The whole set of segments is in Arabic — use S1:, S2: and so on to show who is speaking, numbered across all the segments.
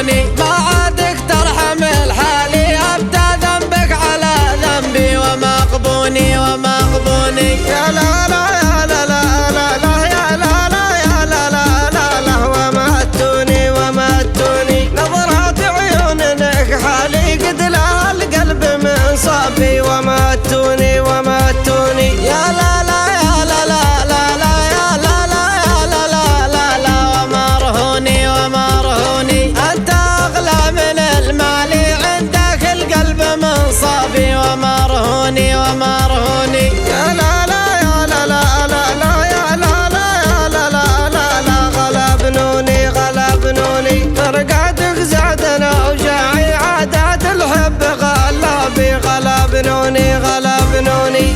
S1: غلبنوني ما عادك ترحم الحالي أبدى ذنبك على ذنبي ومغبوني ومغبوني
S2: يا لا لا يا لا لا لا لا يا لا لا يا لا لا لا لا وماتوني وماتوني نظرات عيونك حالي قد لها القلب من صافي وماتوني وماتوني
S1: يا لا لا يا لا لا لا لا يا لا لا يا لا لا لا لا ومرهوني ومرهوني أنت أغلى من المال عندك القلب من صافي ومرهوني ومرهوني
S2: يا لا لا يا لا لا لا لا يا لا لا يا لا لا لا لا غلبنوني غلبنوني فرقاتك زادنا وجاعي عادات الحب غلبي غلبنوني غلبنوني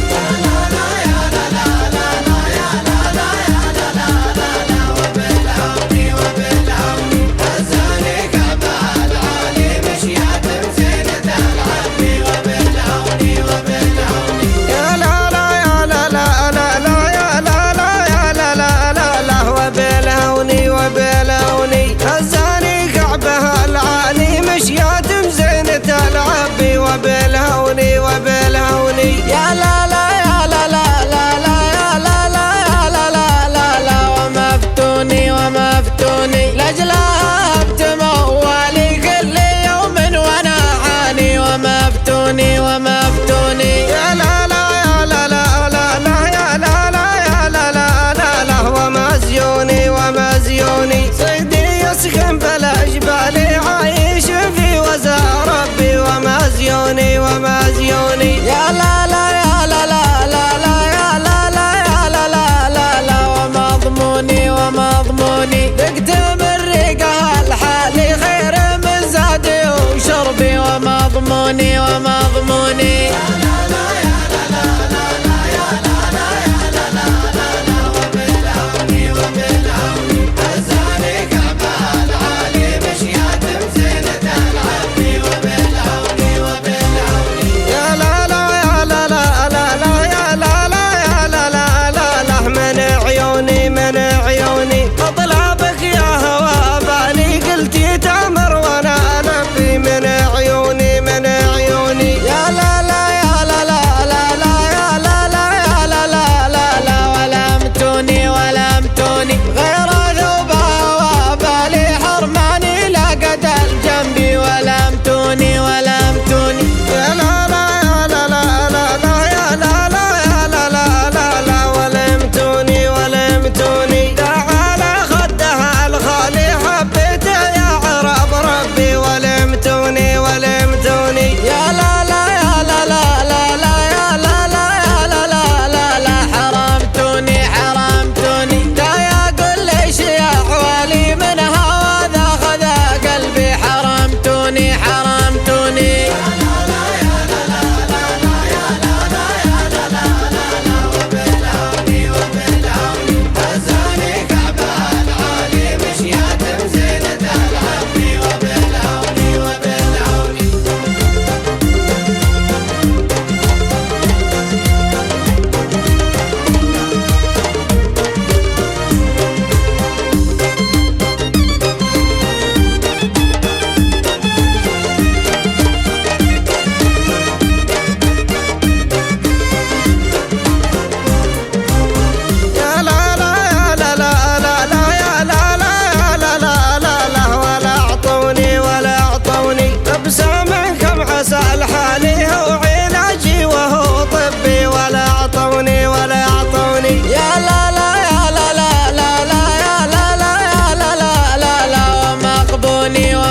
S2: وبالهوني وبالهوني
S1: يا لا لا يا لا لا لا لا يا لا لا يا لا لا لا لا ومفتوني ومفتوني لاجلها بتموالي كل يوم وانا عاني ومفتوني ومفتوني
S2: يا لا لا يا لا لا لا لا يا لا لا يا لا لا لا لا ومزيوني ومزيوني صيدي يسكن بلا جبالي عايش في وزار ربي ومزيوني ومزيوني
S1: يا لا لا يا لا لا لا لا يا لا لا يا لا لا لا لا ومضموني ومضموني ذقت من ريقها الحالي خير من زادي وشربي ومضموني ومضموني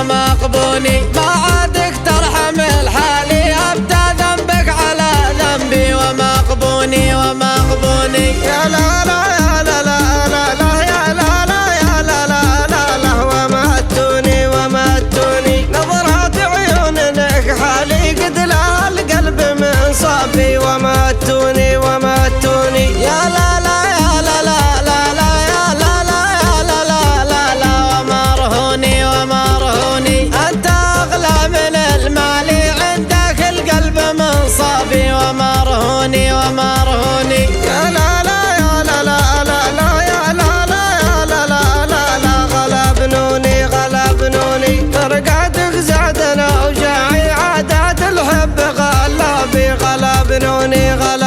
S1: مغبوني ما عادك ترحم الحالي أبدى ذنبك على ذنبي ومغبوني ومغبوني
S2: يا لا لا يا لا لا لا لا يا لا لا يا لا لا لا لا وماتوني وماتوني نظرات عيونك حالي قد لها القلب من صافي وماتوني وماتوني
S1: يا لا لا يا لا لا لا لا يا لا لا يا لا لا لا لا ومرهوني ومرهوني أنت أغلى من المال عندك القلب من صافي ومرهوني ومرهوني
S2: يا لا لا يا لا لا لا لا يا لا لا يا لا لا لا لا غلبنوني غلبنوني بنوني غلا